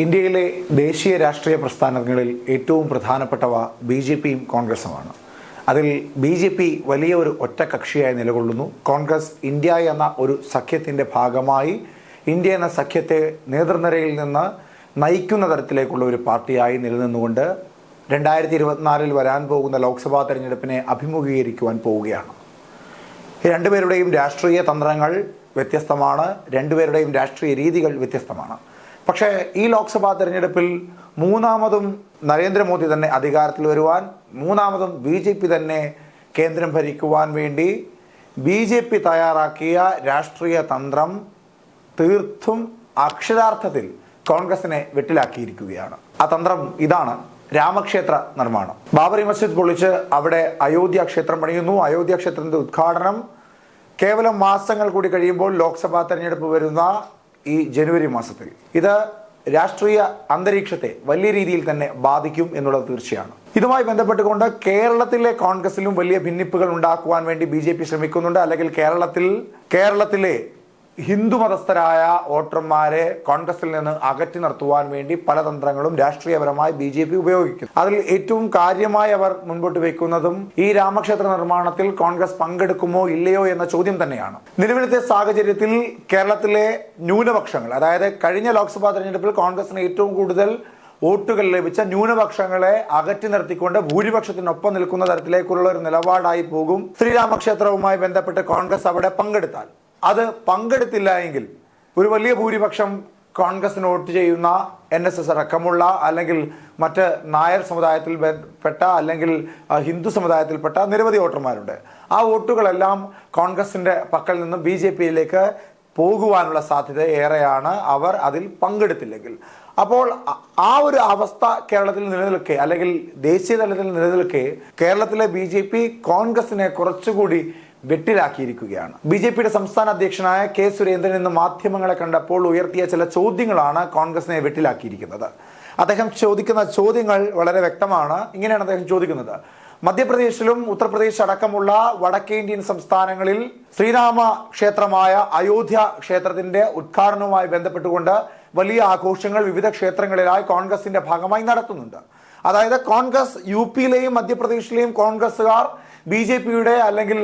ഇന്ത്യയിലെ ദേശീയ രാഷ്ട്രീയ പ്രസ്ഥാനങ്ങളിൽ ഏറ്റവും പ്രധാനപ്പെട്ടവ ബി.ജെ.പിയും കോൺഗ്രസുമാണ്. അതിൽ ബി.ജെ.പി വലിയ ഒരു ഒറ്റകക്ഷിയായി നിലകൊള്ളുന്നു. കോൺഗ്രസ് ഇന്ത്യ എന്ന ഒരു സഖ്യത്തിൻ്റെ ഭാഗമായി ഇന്ത്യ എന്ന സഖ്യത്തെ നേതൃനിരയിൽ നിന്ന് നയിക്കുന്ന തരത്തിലേക്കുള്ള ഒരു പാർട്ടിയായി നിലനിന്നുകൊണ്ട് 2024 വരാൻ പോകുന്ന ലോക്സഭാ തെരഞ്ഞെടുപ്പിനെ അഭിമുഖീകരിക്കുവാൻ പോവുകയാണ്. രണ്ടുപേരുടെയും രാഷ്ട്രീയ തന്ത്രങ്ങൾ വ്യത്യസ്തമാണ്, രണ്ടുപേരുടെയും രാഷ്ട്രീയ രീതികൾ വ്യത്യസ്തമാണ്. പക്ഷേ ഈ ലോക്സഭാ തെരഞ്ഞെടുപ്പിൽ മൂന്നാമതും നരേന്ദ്രമോദി തന്നെ അധികാരത്തിൽ വരുവാൻ, മൂന്നാമതും ബി.ജെ.പി തന്നെ കേന്ദ്രം ഭരിക്കുവാൻ വേണ്ടി ബി.ജെ.പി തയ്യാറാക്കിയ രാഷ്ട്രീയ തന്ത്രം തീർത്തും അക്ഷരാർത്ഥത്തിൽ കോൺഗ്രസിനെ വെട്ടിലാക്കിയിരിക്കുകയാണ്. ആ തന്ത്രം ഇതാണ്: രാമക്ഷേത്ര നിർമ്മാണം. ബാബറി മസ്ജിദ് പൊളിച്ച് അവിടെ അയോധ്യ ക്ഷേത്രം പണിയുന്നു. അയോധ്യ ക്ഷേത്രത്തിന്റെ ഉദ്ഘാടനം കേവലം മാസങ്ങൾ കൂടി കഴിയുമ്പോൾ ലോക്സഭാ തെരഞ്ഞെടുപ്പ് വരുന്ന ഈ ജനുവരി മാസത്തിൽ ഇത് രാഷ്ട്രീയ അന്തരീക്ഷത്തെ വലിയ രീതിയിൽ തന്നെ ബാധിക്കും എന്നുള്ളത് തീർച്ചയാണ്. ഇതുമായി ബന്ധപ്പെട്ടുകൊണ്ട് കേരളത്തിലെ കോൺഗ്രസിലും വലിയ ഭിന്നിപ്പുകൾ ഉണ്ടാക്കുവാൻ വേണ്ടി ബി.ജെ.പി ശ്രമിക്കുന്നുണ്ട്. അല്ലെങ്കിൽ കേരളത്തിലെ ഹിന്ദു മതസ്ഥരായ വോട്ടർമാരെ കോൺഗ്രസിൽ നിന്ന് അകറ്റി നിർത്തുവാൻ വേണ്ടി പല തന്ത്രങ്ങളും രാഷ്ട്രീയപരമായി ബി.ജെ.പി ഉപയോഗിക്കുന്നു. അതിൽ ഏറ്റവും കാര്യമായി അവർ മുൻപോട്ട് വയ്ക്കുന്നതും ഈ രാമക്ഷേത്ര നിർമ്മാണത്തിൽ കോൺഗ്രസ് പങ്കെടുക്കുമോ ഇല്ലയോ എന്ന ചോദ്യം തന്നെയാണ്. നിലവിലത്തെ സാഹചര്യത്തിൽ കേരളത്തിലെ ന്യൂനപക്ഷങ്ങൾ, അതായത് കഴിഞ്ഞ ലോക്സഭാ തെരഞ്ഞെടുപ്പിൽ കോൺഗ്രസിന് ഏറ്റവും കൂടുതൽ വോട്ടുകൾ ലഭിച്ച ന്യൂനപക്ഷങ്ങളെ അകറ്റി നിർത്തിക്കൊണ്ട് ഭൂരിപക്ഷത്തിനൊപ്പം നിൽക്കുന്ന തരത്തിലേക്കുള്ള ഒരു നിലപാടായി പോകും ശ്രീരാമക്ഷേത്രവുമായി ബന്ധപ്പെട്ട് കോൺഗ്രസ് അവിടെ പങ്കെടുത്താൽ. അത് പങ്കെടുത്തില്ല എങ്കിൽ ഒരു വലിയ ഭൂരിപക്ഷം കോൺഗ്രസിന് വോട്ട് ചെയ്യുന്ന NSS അടക്കമുള്ള അല്ലെങ്കിൽ മറ്റ് നായർ സമുദായത്തിൽ പെട്ട അല്ലെങ്കിൽ ഹിന്ദു സമുദായത്തിൽപ്പെട്ട നിരവധി വോട്ടർമാരുണ്ട്. ആ വോട്ടുകളെല്ലാം കോൺഗ്രസിന്റെ പക്കൽ നിന്നും ബി.ജെ.പിയിലേക്ക് പോകുവാനുള്ള സാധ്യത ഏറെയാണ് അവർ അതിൽ പങ്കെടുത്തില്ലെങ്കിൽ. അപ്പോൾ ആ ഒരു അവസ്ഥ കേരളത്തിൽ നിലനിൽക്കെ, അല്ലെങ്കിൽ ദേശീയ തലത്തിൽ നിലനിൽക്കെ, കേരളത്തിലെ ബി.ജെ.പി കോൺഗ്രസിനെ കുറച്ചുകൂടി വെട്ടിലാക്കിയിരിക്കുകയാണ്. ബി.ജെ.പിയുടെ സംസ്ഥാന അധ്യക്ഷനായ കെ സുരേന്ദ്രൻ ഇന്ന് മാധ്യമങ്ങളെ കണ്ടപ്പോൾ ഉയർത്തിയ ചില ചോദ്യങ്ങളാണ് കോൺഗ്രസിനെ വെട്ടിലാക്കിയിരിക്കുന്നത്. അദ്ദേഹം ചോദിക്കുന്ന ചോദ്യങ്ങൾ വളരെ വ്യക്തമാണ്. ഇങ്ങനെയാണ് അദ്ദേഹം ചോദിക്കുന്നത്: മധ്യപ്രദേശിലും ഉത്തർപ്രദേശ് അടക്കമുള്ള വടക്കേ ഇന്ത്യൻ സംസ്ഥാനങ്ങളിൽ ശ്രീരാമ ക്ഷേത്രമായ അയോധ്യ ക്ഷേത്രത്തിന്റെ ഉദ്ഘാടനവുമായി ബന്ധപ്പെട്ടുകൊണ്ട് വലിയ ആഘോഷങ്ങൾ വിവിധ ക്ഷേത്രങ്ങളിലായി കോൺഗ്രസിന്റെ ഭാഗമായി നടത്തുന്നുണ്ട്. അതായത് കോൺഗ്രസ് യു.പിയിലെയും മധ്യപ്രദേശിലെയും കോൺഗ്രസുകാർ ബി.ജെ.പിയുടെ അല്ലെങ്കിൽ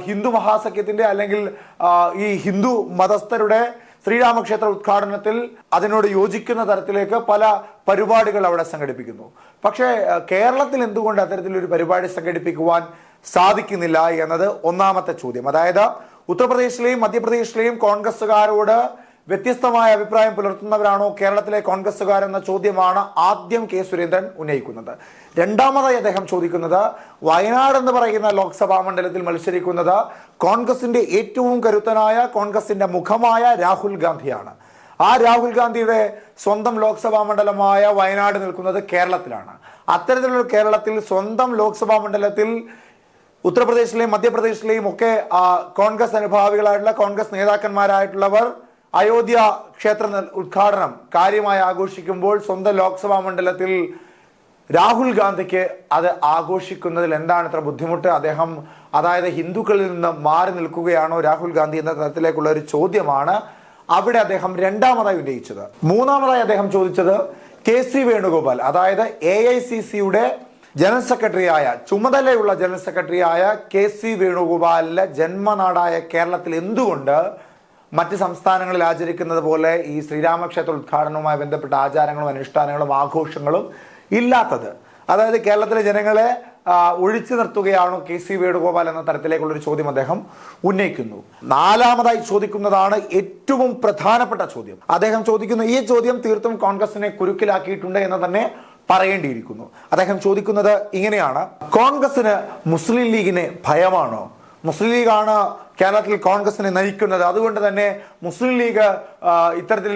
ഹിന്ദു മഹാസഖ്യത്തിന്റെ അല്ലെങ്കിൽ ഈ ഹിന്ദു മതസ്ഥരുടെ ശ്രീരാമക്ഷേത്ര ഉദ്ഘാടനത്തിൽ അതിനോട് യോജിക്കുന്ന തരത്തിലേക്ക് പല പരിപാടികൾ അവിടെ സംഘടിപ്പിക്കുന്നു. പക്ഷേ കേരളത്തിൽ എന്തുകൊണ്ട് അത്തരത്തിലൊരു പരിപാടി സംഘടിപ്പിക്കുവാൻ സാധിക്കുന്നില്ല എന്നത് ഒന്നാമത്തെ ചോദ്യം. അതായത് ഉത്തർപ്രദേശിലെയും മധ്യപ്രദേശിലെയും കോൺഗ്രസുകാരോട് വ്യത്യസ്തമായ അഭിപ്രായം പുലർത്തുന്നവരാണോ കേരളത്തിലെ കോൺഗ്രസുകാർ എന്ന ചോദ്യമാണ് ആദ്യം കെ സുരേന്ദ്രൻ ഉന്നയിക്കുന്നത്. രണ്ടാമതായി അദ്ദേഹം ചോദിക്കുന്നത്, വയനാട് എന്ന് പറയുന്ന ലോക്സഭാ മണ്ഡലത്തിൽ മത്സരിക്കുന്നത് കോൺഗ്രസിന്റെ ഏറ്റവും കരുത്തനായ, കോൺഗ്രസിന്റെ മുഖമായ രാഹുൽ ഗാന്ധിയാണ്. ആ രാഹുൽ ഗാന്ധിയുടെ സ്വന്തം ലോക്സഭാ മണ്ഡലമായ വയനാട് നിൽക്കുന്നത് കേരളത്തിലാണ്. അത്തരത്തിലുള്ള കേരളത്തിൽ സ്വന്തം ലോക്സഭാ മണ്ഡലത്തിൽ ഉത്തർപ്രദേശിലെയും മധ്യപ്രദേശിലെയും ഒക്കെ കോൺഗ്രസ് അനുഭാവികളായിട്ടുള്ള കോൺഗ്രസ് നേതാക്കന്മാരായിട്ടുള്ളവർ അയോധ്യ ക്ഷേത്ര ഉദ്ഘാടനം കാര്യമായി ആഘോഷിക്കുമ്പോൾ സ്വന്തം ലോക്സഭാ മണ്ഡലത്തിൽ രാഹുൽ ഗാന്ധിക്ക് അത് ആഘോഷിക്കുന്നതിൽ എന്താണ് ഇത്ര ബുദ്ധിമുട്ട്? അദ്ദേഹം അതായത് ഹിന്ദുക്കളിൽ നിന്ന് മാറി നിൽക്കുകയാണോ രാഹുൽ ഗാന്ധി എന്ന തരത്തിലേക്കുള്ള ഒരു ചോദ്യമാണ് അവിടെ അദ്ദേഹം രണ്ടാമതായി ഉന്നയിച്ചത്. മൂന്നാമതായി അദ്ദേഹം ചോദിച്ചത് കെ.സി. വേണുഗോപാൽ, അതായത് AICCയുടെ ജനറൽ സെക്രട്ടറിയായ, ചുമതലയുള്ള ജനറൽ സെക്രട്ടറിയായ കെ.സി. വേണുഗോപാലിന്റെ ജന്മനാടായ കേരളത്തിൽ എന്തുകൊണ്ട് മറ്റ് സംസ്ഥാനങ്ങളിൽ ആചരിക്കുന്നത് പോലെ ഈ ശ്രീരാമക്ഷേത്ര ഉദ്ഘാടനവുമായി ബന്ധപ്പെട്ട ആചാരങ്ങളും അനുഷ്ഠാനങ്ങളും ആഘോഷങ്ങളും ഇല്ലാത്തത്? അതായത് കേരളത്തിലെ ജനങ്ങളെ ഒഴിച്ചു നിർത്തുകയാണോ കെ.സി. വേണുഗോപാൽ എന്ന തരത്തിലേക്കുള്ളൊരു ചോദ്യം അദ്ദേഹം ഉന്നയിക്കുന്നു. നാലാമതായി ചോദിക്കുന്നതാണ് ഏറ്റവും പ്രധാനപ്പെട്ട ചോദ്യം. അദ്ദേഹം ചോദിക്കുന്ന ഈ ചോദ്യം തീർത്തും കോൺഗ്രസിനെ കുരുക്കിലാക്കിയിട്ടുണ്ട് എന്ന് തന്നെ പറയേണ്ടിയിരിക്കുന്നു. അദ്ദേഹം ചോദിക്കുന്നത് ഇങ്ങനെയാണ്: കോൺഗ്രസിന് മുസ്ലിം ലീഗിനെ ഭയമാണോ? മുസ്ലിം ലീഗാണ് കേരളത്തിൽ കോൺഗ്രസിനെ നയിക്കുന്നത്, അതുകൊണ്ട് തന്നെ മുസ്ലിം ലീഗ് ഇത്തരത്തിൽ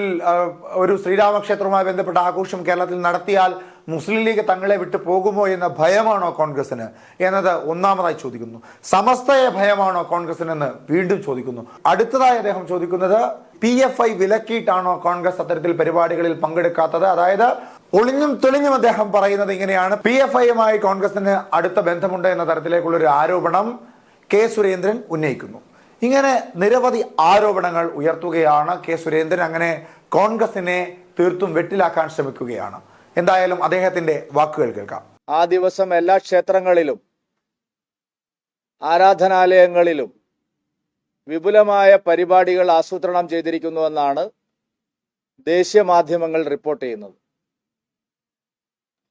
ഒരു ശ്രീരാമക്ഷേത്രവുമായി ബന്ധപ്പെട്ട ആഘോഷം കേരളത്തിൽ നടത്തിയാൽ മുസ്ലിം ലീഗ് തങ്ങളെ വിട്ടു പോകുമോ എന്ന ഭയമാണോ കോൺഗ്രസിന് എന്നത് ഒന്നാമതായി ചോദിക്കുന്നു. സമസ്തയെ ഭയമാണോ കോൺഗ്രസിനെന്ന് വീണ്ടും ചോദിക്കുന്നു. അടുത്തതായി അദ്ദേഹം ചോദിക്കുന്നത് PFI വിലക്കിയിട്ടാണോ കോൺഗ്രസ് അത്തരത്തിൽ പരിപാടികളിൽ പങ്കെടുക്കാത്തത്? അതായത് ഒളിഞ്ഞും തെളിഞ്ഞും അദ്ദേഹം പറയുന്നത് ഇങ്ങനെയാണ്: PFIയുമായി കോൺഗ്രസിന് അടുത്ത ബന്ധമുണ്ട് എന്ന തരത്തിലേക്കുള്ള ഒരു ആരോപണം കെ സുരേന്ദ്രൻ ഉന്നയിക്കുന്നു. ഇങ്ങനെ നിരവധി ആരോപണങ്ങൾ ഉയർത്തുകയാണ് കെ സുരേന്ദ്രൻ. അങ്ങനെ കോൺഗ്രസിനെ തീർത്തും വെട്ടിലാക്കാൻ ശ്രമിക്കുകയാണ്. എന്തായാലും അദ്ദേഹത്തിന്റെ വാക്കുകൾ കേൾക്കാം. ആ ദിവസം എല്ലാ ക്ഷേത്രങ്ങളിലും ആരാധനാലയങ്ങളിലും വിപുലമായ പരിപാടികൾ ആസൂത്രണം ചെയ്തിരിക്കുന്നുവെന്നാണ് ദേശീയ മാധ്യമങ്ങൾ റിപ്പോർട്ട് ചെയ്യുന്നത്.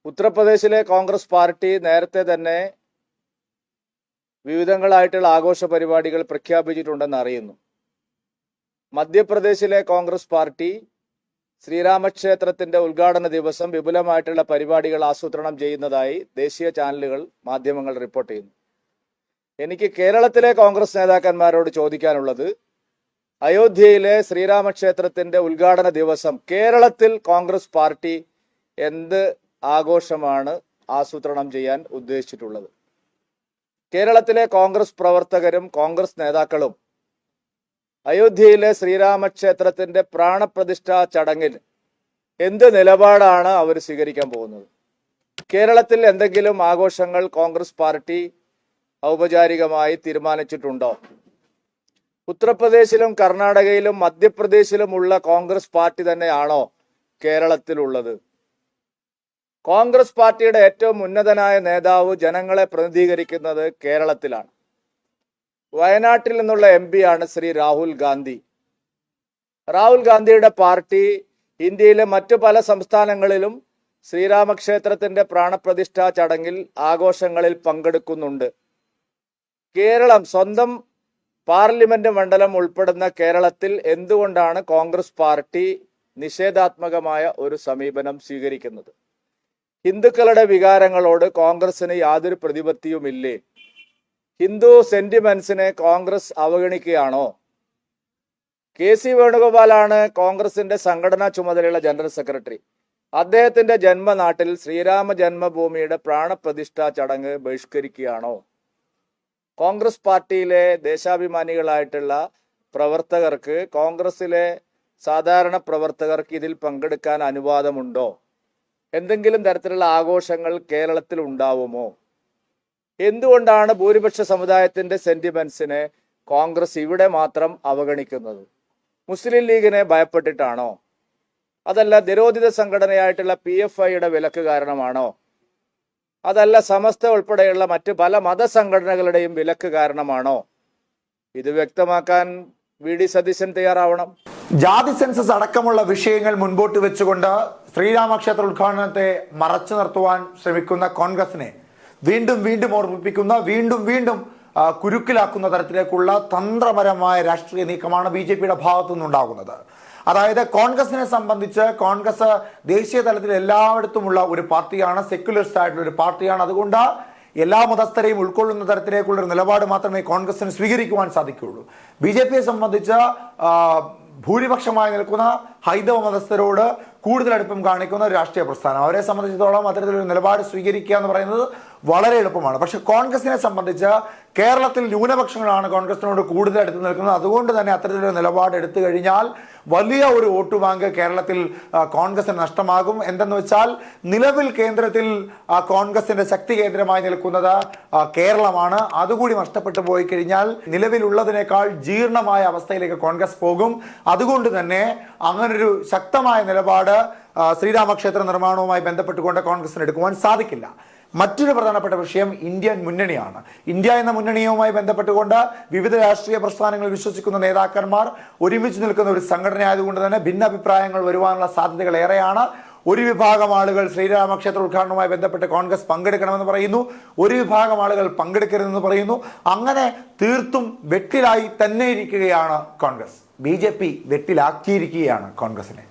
ഉത്തർപ്രദേശിലെ കോൺഗ്രസ് പാർട്ടി നേരത്തെ തന്നെ വിവിധങ്ങളായിട്ടുള്ള ആഘോഷ പരിപാടികൾ പ്രഖ്യാപിച്ചിട്ടുണ്ടെന്ന് അറിയുന്നു. മധ്യപ്രദേശിലെ കോൺഗ്രസ് പാർട്ടി ശ്രീരാമക്ഷേത്രത്തിന്റെ ഉദ്ഘാടന ദിവസം വിപുലമായിട്ടുള്ള പരിപാടികൾ ആസൂത്രണം ചെയ്യുന്നതായി ദേശീയ ചാനലുകൾ, മാധ്യമങ്ങൾ റിപ്പോർട്ട് ചെയ്യുന്നു. എനിക്ക് കേരളത്തിലെ കോൺഗ്രസ് നേതാക്കന്മാരോട് ചോദിക്കാനുള്ളത്, അയോധ്യയിലെ ശ്രീരാമക്ഷേത്രത്തിന്റെ ഉദ്ഘാടന ദിവസം കേരളത്തിൽ കോൺഗ്രസ് പാർട്ടി എന്ത് ആഘോഷമാണ് ആസൂത്രണം ചെയ്യാൻ ഉദ്ദേശിച്ചിട്ടുള്ളത്? കേരളത്തിലെ കോൺഗ്രസ് പ്രവർത്തകരും കോൺഗ്രസ് നേതാക്കളും അയോധ്യയിലെ ശ്രീരാമക്ഷേത്രത്തിന്റെ പ്രാണപ്രതിഷ്ഠാ ചടങ്ങിൽ എന്ത് നിലപാടാണ് അവർ സ്വീകരിക്കാൻ പോകുന്നത്? കേരളത്തിൽ എന്തെങ്കിലും ആഘോഷങ്ങൾ കോൺഗ്രസ് പാർട്ടി ഔപചാരികമായി തീരുമാനിച്ചിട്ടുണ്ടോ? ഉത്തർപ്രദേശിലും കർണാടകയിലും മധ്യപ്രദേശിലുമുള്ള കോൺഗ്രസ് പാർട്ടി തന്നെയാണോ കേരളത്തിലുള്ളത്? കോൺഗ്രസ് പാർട്ടിയുടെ ഏറ്റവും ഉന്നതനായ നേതാവ് ജനങ്ങളെ പ്രതിനിധീകരിക്കുന്നത് കേരളത്തിലാണ്. വയനാട്ടിൽ നിന്നുള്ള MP ആണ് ശ്രീ രാഹുൽ ഗാന്ധി. രാഹുൽ ഗാന്ധിയുടെ പാർട്ടി ഇന്ത്യയിലെ മറ്റു പല സംസ്ഥാനങ്ങളിലും ശ്രീരാമക്ഷേത്രത്തിന്റെ പ്രാണപ്രതിഷ്ഠാ ചടങ്ങിൽ ആഘോഷങ്ങളിൽ പങ്കെടുക്കുന്നുണ്ട്. കേരളം, സ്വന്തം പാർലമെന്റ് മണ്ഡലം ഉൾപ്പെടുന്ന കേരളത്തിൽ എന്തുകൊണ്ടാണ് കോൺഗ്രസ് പാർട്ടി നിഷേധാത്മകമായ ഒരു സമീപനം സ്വീകരിക്കുന്നത്? ഹിന്ദുക്കളുടെ വികാരങ്ങളോട് കോൺഗ്രസിന് യാതൊരു പ്രതിപത്തിയുമില്ലേ? ഹിന്ദു സെന്റിമെന്റ്സിനെ കോൺഗ്രസ് അവഗണിക്കുകയാണോ? KC വേണുഗോപാലാണ് കോൺഗ്രസിന്റെ സംഘടനാ ചുമതലയുള്ള ജനറൽ സെക്രട്ടറി. അദ്ദേഹത്തിന്റെ ജന്മനാട്ടിൽ ശ്രീരാമ ജന്മഭൂമിയുടെ പ്രാണപ്രതിഷ്ഠാ ചടങ്ങ് ബഹിഷ്കരിക്കുകയാണോ? കോൺഗ്രസ് പാർട്ടിയിലെ ദേശാഭിമാനികളായിട്ടുള്ള പ്രവർത്തകർക്ക്, കോൺഗ്രസിലെ സാധാരണ പ്രവർത്തകർക്ക് ഇതിൽ പങ്കെടുക്കാൻ അനുവാദമുണ്ടോ? എന്തെങ്കിലും തരത്തിലുള്ള ആഘോഷങ്ങൾ കേരളത്തിൽ ഉണ്ടാവുമോ? എന്തുകൊണ്ടാണ് ഭൂരിപക്ഷ സമുദായത്തിന്റെ സെന്റിമെന്റ്സിനെ കോൺഗ്രസ് ഇവിടെ മാത്രം അവഗണിക്കുന്നത്? മുസ്ലിം ലീഗിനെ ഭയപ്പെട്ടിട്ടാണോ? അതല്ല നിരോധിത സംഘടനയായിട്ടുള്ള PFIയുടെ വിലക്ക് കാരണമാണോ? അതല്ല സമസ്ത ഉൾപ്പെടെയുള്ള മറ്റ് പല മതസംഘടനകളുടെയും വിലക്ക് കാരണമാണോ? ഇത് വ്യക്തമാക്കാൻ VD സതീശൻ തയ്യാറാവണം. ജാതി സെൻസസ് അടക്കമുള്ള വിഷയങ്ങൾ മുൻപോട്ട് വെച്ചുകൊണ്ട് ശ്രീരാമക്ഷേത്ര ഉദ്ഘാടനത്തെ മറച്ചു നിർത്തുവാൻ ശ്രമിക്കുന്ന കോൺഗ്രസിനെ വീണ്ടും വീണ്ടും ഓർമ്മിപ്പിക്കുന്ന, വീണ്ടും കുരുക്കിലാക്കുന്ന തരത്തിലേക്കുള്ള തന്ത്രപരമായ രാഷ്ട്രീയ നീക്കമാണ് BJPയുടെ ഭാഗത്തു നിന്നുണ്ടാകുന്നത്. അതായത് കോൺഗ്രസിനെ സംബന്ധിച്ച് കോൺഗ്രസ് ദേശീയ തലത്തിൽ എല്ലായിടത്തുമുള്ള ഒരു പാർട്ടിയാണ്, സെക്യുലറിസ്റ്റ് ആയിട്ടുള്ള ഒരു പാർട്ടിയാണ്. അതുകൊണ്ട് എല്ലാ മതസ്ഥരെയും ഉൾക്കൊള്ളുന്ന തരത്തിലേക്കുള്ള ഒരു നിലപാട് മാത്രമേ കോൺഗ്രസിന് സ്വീകരിക്കുവാൻ സാധിക്കുകയുള്ളൂ. BJPയെ സംബന്ധിച്ച് ഭൂരിപക്ഷമായി നിൽക്കുന്ന ഹൈന്ദവ മതസ്ഥരോട് കൂടുതൽ അടുപ്പം കാണിക്കുന്ന ഒരു രാഷ്ട്രീയ പ്രസ്ഥാനം. അവരെ സംബന്ധിച്ചിടത്തോളം അത്തരത്തിലൊരു നിലപാട് സ്വീകരിക്കുക എന്ന് പറയുന്നത് വളരെ എളുപ്പമാണ്. പക്ഷെ കോൺഗ്രസിനെ സംബന്ധിച്ച് കേരളത്തിൽ ന്യൂനപക്ഷങ്ങളാണ് കോൺഗ്രസിനോട് കൂടുതൽ അടുത്ത് നിൽക്കുന്നത്. അതുകൊണ്ട് തന്നെ അത്തരത്തിലൊരു നിലപാട് എടുത്തു കഴിഞ്ഞാൽ വലിയ ഒരു വോട്ട് ബാങ്ക് കേരളത്തിൽ കോൺഗ്രസിന് നഷ്ടമാകും. എന്തെന്ന് വെച്ചാൽ നിലവിൽ കേന്ദ്രത്തിൽ കോൺഗ്രസിന്റെ ശക്തി കേന്ദ്രമായി നിൽക്കുന്നത് കേരളമാണ്. അതുകൂടി നഷ്ടപ്പെട്ടു പോയി കഴിഞ്ഞാൽ നിലവിലുള്ളതിനേക്കാൾ ജീർണമായ അവസ്ഥയിലേക്ക് കോൺഗ്രസ് പോകും. അതുകൊണ്ട് തന്നെ അങ്ങനൊരു ശക്തമായ നിലപാട് ശ്രീരാമക്ഷേത്ര നിർമ്മാണവുമായി ബന്ധപ്പെട്ടുകൊണ്ട് കോൺഗ്രസിന് എടുക്കുവാൻ സാധിക്കില്ല. മറ്റൊരു പ്രധാനപ്പെട്ട വിഷയം ഇന്ത്യൻ മുന്നണിയാണ്. ഇന്ത്യ എന്ന മുന്നണിയുമായി ബന്ധപ്പെട്ടുകൊണ്ട് വിവിധ രാഷ്ട്രീയ പ്രസ്ഥാനങ്ങളിൽ വിശ്വസിക്കുന്ന നേതാക്കന്മാർ ഒരുമിച്ച് നിൽക്കുന്ന ഒരു സംഘടന ആയതുകൊണ്ട് തന്നെ ഭിന്നാഭിപ്രായങ്ങൾ വരുവാനുള്ള സാധ്യതകൾ ഏറെയാണ്. ഒരു വിഭാഗം ആളുകൾ ശ്രീരാമക്ഷേത്ര ഉദ്ഘാടനവുമായി ബന്ധപ്പെട്ട് കോൺഗ്രസ് പങ്കെടുക്കണമെന്ന് പറയുന്നു, ഒരു വിഭാഗം ആളുകൾ പങ്കെടുക്കരുതെന്ന് പറയുന്നു. അങ്ങനെ തീർത്തും വെട്ടിലായി തന്നെ ഇരിക്കുകയാണ് കോൺഗ്രസ്. BJP വെട്ടിലാക്കിയിരിക്കുകയാണ് കോൺഗ്രസിനെ.